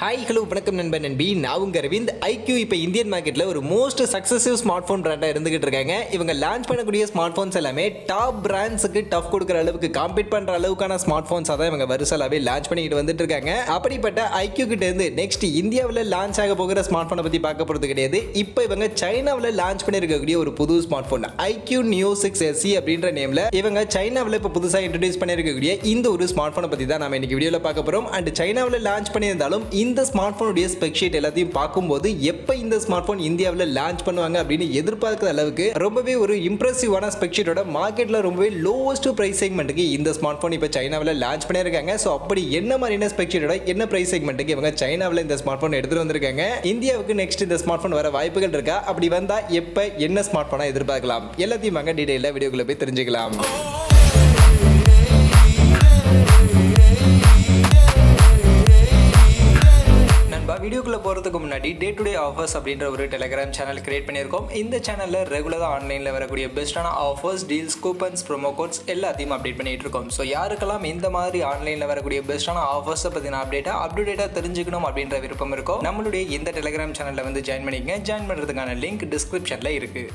Hi hello வணக்கம் நண்பன் நண்பி நான் உங்க அரவிந்த். iQoo இப்போ இந்தியன் மார்க்கெட்டில் ஒரு மோஸ்ட் சக்ஸஸிவ் ஸ்மார்ட் ஃபோன் பிராண்டாக இருந்துகிட்டு இருக்காங்க. இவங்க லான்ச் பண்ணக்கூடிய ஸ்மார்ட் ஃபோன்ஸ் எல்லாமே டாப் பிராண்ட்ஸுக்கு டஃப் கொடுக்குற அளவுக்கு காம்பீட் பண்ணுற அளவுக்கான ஸ்மார்ட் ஃபோன்ஸாக தான் இவங்க வருஷலாவே லான்ச் பண்ணிக்கிட்டு வந்துட்டு இருக்காங்க. அப்படிப்பட்ட iQoo கிட்ட இருந்து நெக்ஸ்ட் இந்தியாவில் லான்ச் ஆக போகிற ஸ்மார்ட் ஃபோனை பற்றி பார்க்க போகிறது கிடையாது. இப்போ இவங்க சைனாவில் லான்ச் பண்ணியிருக்கக்கூடிய ஒரு புது smart phone iQoo Neo 6 SE அப்படின்ற நேமில் இவங்க சைனாவில் இப்போ புதுசாக இன்ட்ரடியூஸ் பண்ணியிருக்கக்கூடிய இந்த ஒரு ஸ்மார்ட் ஃபோனை பற்றி தான் நம்ம இன்னைக்கு வீடியோவில் பார்க்க போகிறோம். அண்ட் சைனாவில் லான்ச் பண்ணியிருந்தாலும் இந்த ஸ்மார்ட் போனுடைய ஸ்பெக் ஷீட் எல்லாத்தையும் பார்க்கும்போது எப்ப இந்த ஸ்மார்ட் போன் இந்தியாவில் லான்ச் பண்ணுவாங்க அப்படின்னு எதிர்பார்க்கிற அளவுக்கு ரொம்பவே ஒரு இம்ப்ரெசிவான ஸ்பெக் ஷீட்டோட மார்க்கெட்ல ரொம்பவே லோவஸ்ட் பிரைஸ் செக்மெண்ட்டுக்கு இந்த ஸ்மார்ட் போன் இப்போ சைனாவில் லான்ச் பண்ணியிருக்காங்க. ஸோ அப்படி என்ன மாதிரியான ஸ்பெக் ஷீட்டோட என்ன பிரைஸ் செக்மெண்ட்டுக்கு இவங்க சைனாவில் இந்த ஸ்மார்ட் போன் எடுத்துட்டு வந்திருக்காங்க. இந்தியாவுக்கு நெக்ஸ்ட் இந்த ஸ்மார்ட் போன் வர வாய்ப்புகள் இருக்கா? அப்படி வந்தா எப்ப என்ன ஸ்மார்ட் போனா எதிர்பார்க்கலாம்? எல்லாத்தையும் வாங்க டீடைலா வீடியோக்குள்ள போய் தெரிஞ்சுக்கலாம். வீடியோக்குள்ள போகிறதுக்கு முன்னாடி டே டு டே ஆஃபர்ஸ் அப்படின்ற ஒரு டெலிகிராம் சேனல் கிரியேட் பண்ணியிருக்கோம். இந்த சேனலில் ரெகுலராக ஆன்லைனில் வரக்கூடிய பெஸ்ட்டான offers, deals, coupons, promo quotes எல்லாத்தையும் அப்டேட் பண்ணிட்டு இருக்கோம். ஸோ யாருக்கெல்லாம் இந்த மாதிரி ஆன்லைனில் வரக்கூடிய பெஸ்ட்டான ஆஃபர்ஸை பற்றின அப்டேட்டாக தெரிஞ்சுக்கணும் அப்படின்ற விருப்பம் இருக்கும், நம்மளுடைய இந்த டெலிகிராம் சேனலில் வந்து ஜாயின் பண்ணிக்கங்க. ஜாயின் பண்ணுறதுக்கான லிங்க் டிஸ்கிரிப்ஷனில் இருக்குது.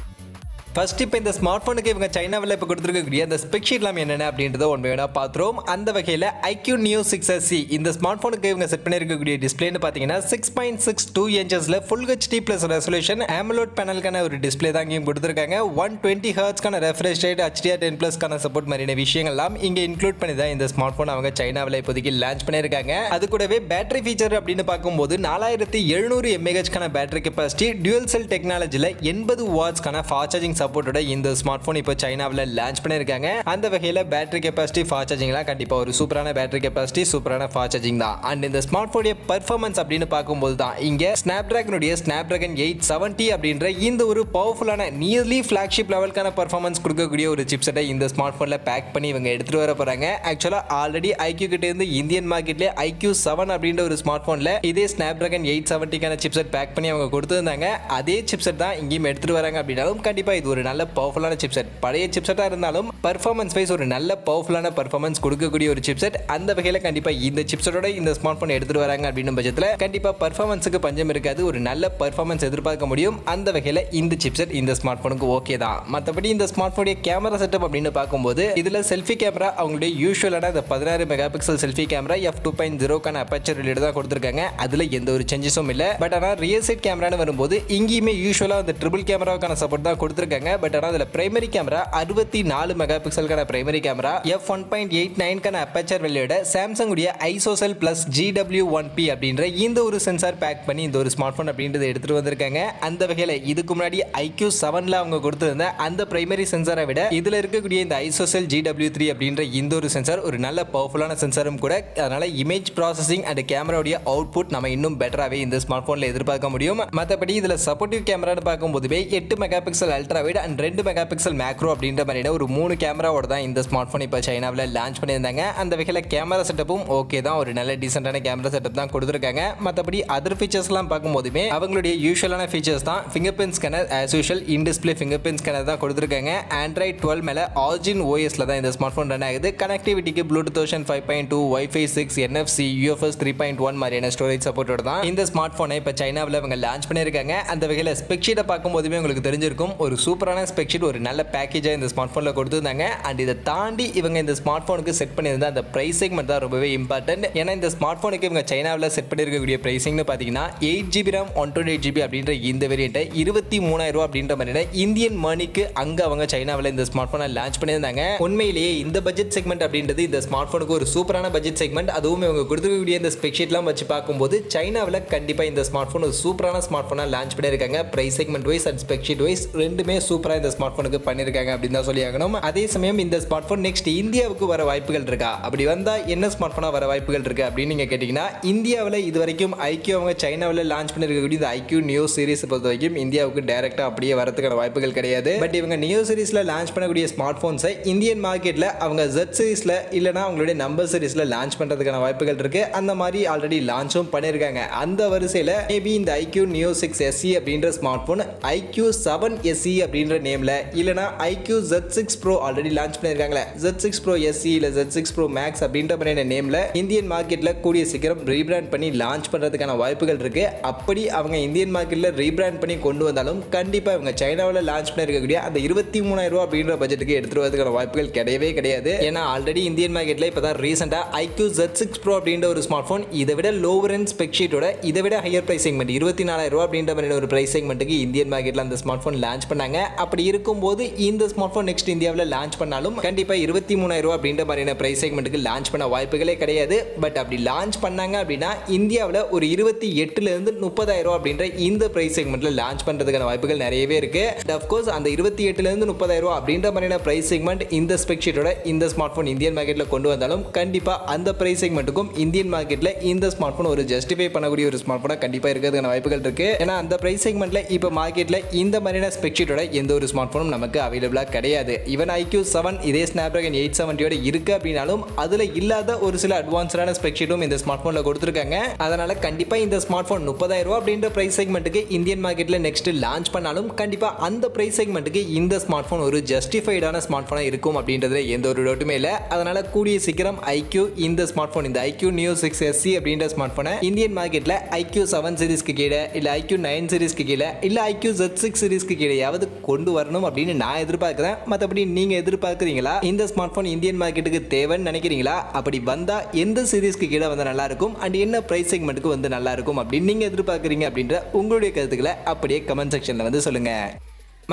ஃபர்ஸ்ட் இப்போ இந்த ஸ்மார்ட் ஃபோனுக்கு இவங்க சைனாவில் இப்போ கொடுத்துருக்கக்கூடிய அந்த ஸ்பெக் ஷீட்லாம் என்னென்ன அப்படின்றத ஒன்று வேணா பார்த்துருவோம். அந்த வகையில் iQoo Neo 6 SE இந்த ஸ்மார்ட் ஃபோனுக்கு இவங்க செட் பண்ணியிருக்கக்கூடிய டிஸ்பிளேன்னு பார்த்தீங்கன்னா 6.62 இன்ச்சஸில் full HD plus resolution AMOLED பேனலுக்கான ஒரு டிஸ்பிளே தான் இங்கேயும் கொடுத்துருக்காங்க. 120 ஹெர்ட்ஸ்க்கான ரெஃப்ரெஷ் ரேட், HDR 10+க்கான சப்போர்ட் மாதிரியான விஷயங்கள்லாம் இங்கே இன்க்ளூட் பண்ணி தான் இந்த ஸ்மார்ட் ஃபோன் அவங்க சைனாவில் இப்போதைக்கு லான்ச் பண்ணியிருக்காங்க. அது கூடவே பேட்டரி ஃபீச்சர் அப்படின்னு பார்க்கும்போது 4700 mAhக்கான பேட்டரி கெப்பாசிட்டி, டியூவல் செல் டெக்னாலஜியில் 80 வாட்ஸ்க்கான ஃபாஸ்ட் சார்ஜிங் சப்போர்ட்டோட இந்த ஸ்மார்ட் போன் இப்போ சைனாவில் லான்ச் பண்ணியிருக்காங்க. அந்த வகையில் பேட்டரி கெப்பாசிட்டி, ஃபாஸ்ட் சார்ஜிங்லாம் கண்டிப்பாக ஒரு சூப்பரான பேட்டரி கெப்பாசிட்டி, சூப்பரான ஃபாஸ்ட் சார்ஜிங் தான். அண்ட் இந்த ஸ்மார்ட் போனுடைய பர்ஃபார்மன்ஸ் அப்படின்னு பார்க்கும்போது தான் இங்கே Snapdragon 870 அப்படின்ற இந்த ஒரு பவர்ஃபுல்லான நியர்லி ஃபிளாக்ஷிப் லெவலுக்கான பர்ஃபார்மன்ஸ் கொடுக்கக்கூடிய ஒரு சிப்செட்டை இந்த ஸ்மார்ட் போனில் பேக் பண்ணி இவங்க எடுத்துட்டு வர போறாங்க. ஆக்சுவலாக ஆல்ரெடி iQoo கிட்ட இருந்து இந்தியன் மார்க்கெட்லேயே iQoo 7 அப்படின்ற ஒரு ஸ்மார்ட் போனில் இதே Snapdragon 870க்கான சிப்செட் பேக் பண்ணி அவங்க கொடுத்துருந்தாங்க. அதே சிப்செட் தான் இங்கேயும் எடுத்துட்டு வராங்க. அப்படின்னாலும் கண்டிப்பாக இது ஒரு நல்ல பவர்ஃபுல்லான சிப்செட். பழைய சிப்செட்டாக இருந்தாலும் பர்ஃபார்மன்ஸ் வைஸ் ஒரு நல்ல பவர்ஃபுல்லான பர்ஃபார்மன்ஸ் கொடுக்கக்கூடிய ஒரு சிப்செட். அந்த வகையில் கண்டிப்பாக இந்த சிப்செட்டோட இந்த ஸ்மார்ட் போன் எடுத்துட்டு வராங்க அப்படின்னும் பட்சத்தில் கண்டிப்பாக பர்ஃபார்மன்ஸுக்கு பஞ்சம் இருக்காது. ஒரு நல்ல பர்ஃபார்மன்ஸ் எதிர்பார்க்க முடியும். அந்த வகையில் இந்த சிப்செட் இந்த ஸ்மார்ட் போனுக்கு ஓகே தான். மற்றபடி இந்த ஸ்மார்ட் போனுடைய கேமரா செட்டப் அப்படின்னு பார்க்கும்போது இதில் செல்ஃபி கேமரா அவங்களுடைய யூஸ்வலான இந்த 16 மெகா பிக்சல் செல்ஃபி கேமரா f2.0க்கான அப்பச்சர் ரிலேட் தான் கொடுத்துருக்காங்க. அதில் எந்த ஒரு சேஞ்சஸும் இல்லை. பட் ஆனால் ரியல் சைட் கேமரான்னு வரும்போது இங்கேயுமே யூஸ்வலாக அந்த ட்ரிபிள் கேமராவுக்கான சப்போர்ட் தான் கொடுத்துருக்காங்க. பட் ஆனால் அதில் பிரைமரி கேமரா 64 மெகா பிக்சலுக்கான பிரைமரி கேமரா, f1.89க்கான அப்பச்சர் வெளியோட சாம்சங் உடைய ஐசோசெல் பிளஸ் GW1P அப்படின்ற இந்த ஒரு சென்சார் பேக் பண்ணி இந்த ஒரு ஸ்மார்ட் போன் அப்படின்றத எடுத்துட்டு வந்திருக்காங்க. அந்த வகையில் இதுக்கு முன்னாடி iQoo 7ல அவங்க கொடுத்திருந்த அந்த பிரைமரி சென்சாரை விட இதுல இருக்கக்கூடிய இந்த ஐசோசெல் GW3 அப்படின்ற இந்த ஒரு சென்சார் ஒரு நல்ல பவர்ஃபுல்லான சென்சாரும் கூட. அதனால இமேஜ் ப்ராசஸிங் அண்ட் கேமராவுடைய அவுட்புட் நம்ம இன்னும் பெட்டராகவே இந்த ஸ்மார்ட் போன்ல எதிர்பார்க்க முடியும். மற்றபடி இதுல சப்போர்ட்டிவ் கேமரான்னு பார்க்கும்போது 8 mega pixel ultra wide and 2 mega pixel macro அப்படின்ற மாதிரியான ஒரு 3 கேமராவோட தான் இந்த ஸ்மார்ட் போன் இப்போ சைனாவில் லான்ச் பண்ணியிருந்தாங்க. அந்த வகையில் கேமரா செட்டப்பும் ஓகே தான், ஒரு நல்ல டீசென்டான கேமரா செட்டப் தான் கொடுத்துருக்காங்க. மற்றபடி அதர் ஃபீச்சர்ஸ்லாம் பார்க்கும்போதுமே அவங்களுடைய யூஸ்வலான ஃபீச்சர்ஸ் தான். Finger print scanner as usual in display finger print scanner தான் கொடுத்துருக்காங்க. Android 12 மேலே ஆரிஜின் OSல தான் இந்த ஸ்மார்ட் போன் ரன் ஆகுது. கனெக்டிவிட்டிக்கு Bluetooth version 5.2, Wi-Fi 6, NFC, UFS 3.1 மாதிரியான ஸ்டோரேஜ் சப்போர்ட்டோட தான் இந்த ஸ்மார்ட் போனை இப்போ சைனாவில் அவங்க லான்ச் பண்ணியிருக்காங்க. அந்த வகையில் ஸ்பெக் ஷீட்டை பார்க்கும்போதுமே உங்களுக்கு தெரிஞ்சிருக்கும், ஒரு சூப்பரான ஸ்பெக் ஷீட், ஒரு நல்ல பேக்கேஜாக இந்த ஸ்மார்ட் போனில் கொடுத்துருந்தாங்க. அண்ட் இதை தாண்டி இவங்க இந்த ஸ்மார்ட் போனுக்கு செட் பண்ணியிருந்த அந்த பிரைஸ் செக்மெண்ட் தான் ரொம்பவே இம்பார்ட்டன்ட். ஏன்னா இந்த ஸ்மார்ட் போனுக்கு இவங்க சைனாவில் செட் பண்ணியிருக்கக்கூடிய பிரைசிங்னு பார்த்தீங்கன்னா 8GB RAM 128GB அப்படின்ற இந்த வேரியண்ட்டை 23,000 அப்படின்ற மாதிரி இந்தியன் மணிக்கு அங்கே அவங்க சைனாவில் இந்த ஸ்மார்ட் போனை லான்ச் பண்ணியிருந்தாங்க. உண்மையிலேயே இந்த பட்ஜெட் செக்மெண்ட் அப்படின்றது இந்த ஸ்மார்ட் போனுக்கு ஒரு சூப்பரான பட்ஜெட் செக்மெண்ட். அதுவும் இவங்க கொடுத்துருக்கக்கூடிய இந்த ஸ்பெக் ஷீட்லாம் வச்சு பார்க்கும்போது சைனாவில் கண்டிப்பாக இந்த ஸ்மார்ட் போன் ஒரு சூப்பரான ஸ்மார்ட் போனை லான்ச் பண்ணியிருக்காங்க. Price segment wise and spec sheet wise ரெண்டுமே சூப்பராக இந்த ஸ்மார்ட் போனுக்கு பண்ணியிருக்காங்க அப்படின்னு தான் சொல்லி ஆகணும். அதே சமயம் இந்த ஸ்மார்ட் போன் நெக்ஸ்ட் இந்தியாவுக்கு வர வாய்ப்புகள் இருக்கா? அப்படி வந்தா என்ன ஸ்மார்ட் போனா வர வாய்ப்புகள் இருக்கு அப்படின்னு நீங்க கேட்டீங்கன்னா, இந்தியாவில் இது வரைக்கும் iQoo அவங்க சைனாவில் லான்ச் பண்ணிருக்கக்கூடிய இந்த iQoo Neo சீரிஸ் பொறுத்த வரைக்கும் இந்தியாவுக்கு டைரக்டா அப்படியே வரதுக்கான வாய்ப்புகள் கிடையாது. பட் இவங்க Neo சீரிஸ்ல லான்ச் பண்ணக்கூடிய ஸ்மார்ட் போன்ஸை இந்தியன் மார்க்கெட்ல அவங்க Z சீரிஸ்ல இல்லனா அவங்களுடைய நம்பர் சீரிஸ்ல லான்ச் பண்றதுக்கான வாய்ப்புகள் இருக்கு. அந்த மாதிரி ஆல்ரெடி லான்ச்சும் பண்ணிருக்காங்க. அந்த வரிசையில மேபி இந்த iQoo Neo 6 SE அப்படின்ற ஸ்மார்ட் போன் iQoo 7 SE அப்படின்ற நேம்ல இல்லனா iQoo Z6 Pro already launch பண்ணிருக்காங்களே Z6 Pro SE இல்ல Z6 Pro Max அப்படின்ற மாதிரியான நேம்ல இந்தியன் மார்க்கெட்ல கூடிய சீக்கிரம் ரீபிராண்ட் பண்ணி லான்ச் பண்றதுக்கான வாய்ப்புகள் இருக்கு. அப்படி அவங்க இந்தியன் மார்க்கெட்ல ரீபிராண்ட் பண்ணி கொண்டு வந்தாலும் கண்டிப்பா இவங்க சைனாவில் லான்ச் பண்ணிருக்கக்கூடிய அந்த 23,000 ரூபாய் அப்படின்ற பட்ஜெட்டுக்கு எடுத்துட்டு வரதுக்கான வாய்ப்புகள் கிடையவே கிடையாது. ஏன்னா ஆல்ரெடி இந்தியன் மார்க்கெட்ல இப்பதான் ரீசெண்டா iQoo Z6 Pro அப்படின்ற ஒரு ஸ்மார்ட் போன் இதை விட லோவர் எண்ட் ஸ்பெக் ஷீட்டோட இதை விட ஹையர் பிரைஸ் செக்மெண்ட் 24,000 ரூபாய் அப்படின்ற மாதிரி ஒரு பிரைஸ் செக்மெண்ட்டுக்கு இந்தியன் மார்க்கெட்ல அந்த ஸ்மார்ட் போன் லான்ச் பண்ணாங்க. அப்படி இருக்கும்போது இந்த ஸ்மார்ட் போன் நெக்ஸ்ட் இந்தியாவில் லான்ச் பண்ணாலும் கண்டிப்பா 23,000 ரூபாய் அப்படின்ற மாதிரியான பிரைஸ் செக்மெண்ட்டுக்கு லான்ச் பண்ண வாய்ப்புகளே கிடையாது. பட் அப்படி லான்ச் பண்ணாங்க அப்படின்னா இந்தியாவில் ஒரு 28,000 இருந்து 30,000 ரூபாய் அப்படின்ற இந்த பிரைஸ் செக்மெண்ட்ல லான்ச் பண்றதுக்கான வாய்ப்புகள் நிறையவே இருக்கு. அஃப்கோர்ஸ் அந்த 28,000 இருந்து 30,000 ரூபாய் அப்படின்ற மாதிரியான பிரைஸ் செக்மெண்ட் இந்த ஸ்பெக் ஷீட்டோட இந்த ஸ்மார்ட் போன் இந்தியன் மார்க்கெட்ல கொண்டு வந்தாலும் கண்டிப்பா அந்த பிரைஸ் செக்மெண்ட்டுக்கும் இந்தியன் மார்க்கெட்ல இந்த ஸ்மார்ட் போன் ஒரு ஜஸ்டிஃபை பண்ணக்கூடிய ஒரு ஸ்மார்ட் போனா கண்டிப்பா இருக்கிறதுக்கான வாய்ப்புகள் இருக்கு. ஏன்னா அந்த பிரைஸ் செக்மெண்ட்ல இப்ப மார்க்கெட்ல இந்த மாதிரியான ஸ்பெக் ஷீட்டோட எந்த ஒரு ஸ்மார்ட் போனும் நமக்கு அவைலபிளா கிடையாது. ஈவன் iQoo 7 இதே Snapdragon 870 இருக்கு அப்படினாலும் அதுல இல்லாத ஒரு சில அட்வான்ஸ்டான ஸ்பெக் ஷீட்டும் இந்த ஸ்மார்ட் போன்ல கொடுத்திருக்காங்க. அதனால கண்டிப்பா இந்த ஸ்மார்ட் போன் 30,000 ரூபாய் அப்படின்ற பிரைஸ் செக்மெண்ட்டுக்கு இந்தியன் மார்க்கெட்ல நெக்ஸ்ட் லான்ச் பண்ணாலும் கண்டிப்பா அந்த பிரைஸ் செக்மெண்ட்டுக்கு இந்த ஸ்மார்ட் போன் ஒரு ஜஸ்டிஃபைடான ஸ்மார்ட் போனா இருக்கும் அப்படின்றதுல எந்த ஒரு டவுட்டுமே இல்ல. அதனால கூடிய சீக்கிரம் iQoo இந்த ஸ்மார்ட் போன் இந்த iQoo Neo 6 SE அப்படின்ற ஸ்மார்ட் போனை இந்தியன் மார்க்கெட்ல iQoo 7 சீரிஸ்க்கு கீழே இல்ல iQoo 9 சீரிஸ்க்கு கீழே இல்ல iQoo Z6 சீரிஸ்க்கு கீழேயாவது கொண்டு வரணும் அப்படின்னு நான் எதிர்பார்க்கிறேன். மற்றபடி நீங்க எதிர்பார்க்குறீங்களா இந்த ஸ்மார்ட் போன் இந்தியன் மார்க்கெட்டுக்கு தேவைன்னு நினைக்கிறீங்களா? அப்படி வந்தா எந்த சீரிஸ்க்கு கீழே வந்து நல்லா இருக்கும் அண்ட் என்ன பிரைஸ் செக்மெண்ட்டுக்கு வந்து நல்லா இருக்கும் அப்படின்னு நீங்க எதிர்பார்க்குறீங்க அப்படின்ற உங்களுடைய கருத்துக்களை அப்படியே கமெண்ட் செக்ஷன்ல வந்து சொல்லுங்க.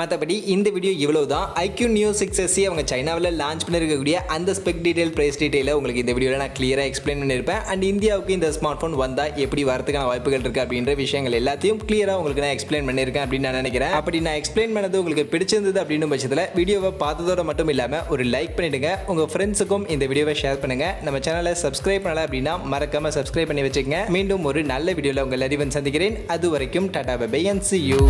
மற்றபடி இந்த வீடியோ இவ்வளவுதான். iQoo Neo 6 SE அவங்க சைனாவில் லான்ச் பண்ணிருக்கக்கூடிய அந்த ஸ்பெக் டீடைல் பிரைஸ் டீடைலை உங்களுக்கு இந்த வீடியோவில் நான் கிளியராக எக்ஸ்பிளைன் பண்ணியிருப்பேன். அண்ட் இந்தியாவுக்கு இந்த ஸ்மார்ட் ஃபோன் வந்தால் எப்படி வரதுக்கான வாய்ப்புகள் இருக்குது அப்படின்ற விஷயங்கள் எல்லாத்தையும் கிளியராக உங்களுக்கு நான் எக்ஸ்பிளைன் பண்ணியிருக்கேன் அப்படின்னு நான் நினைக்கிறேன். அப்படி நான் எக்ஸ்பிளைன் பண்ணது உங்களுக்கு பிடிச்சிருந்தது அப்படின்னு பட்சத்தில் வீடியோவை பார்த்ததோட மட்டும் இல்லாமல் ஒரு லைக் பண்ணிவிடுங்க. உங்கள் ஃப்ரெண்ட்ஸுக்கும் இந்த வீடியோவை ஷேர் பண்ணுங்கள். நம்ம சேனலை சப்ஸ்கிரைப் பண்ணல அப்படின்னா மறக்காமல் சப்ஸ்கிரைப் பண்ணி வச்சுக்கங்க. மீண்டும் ஒரு நல்ல வீடியோவில் உங்கள் எல்லாரையும் சந்திக்கிறேன். அது வரைக்கும் tata bye bye and see you.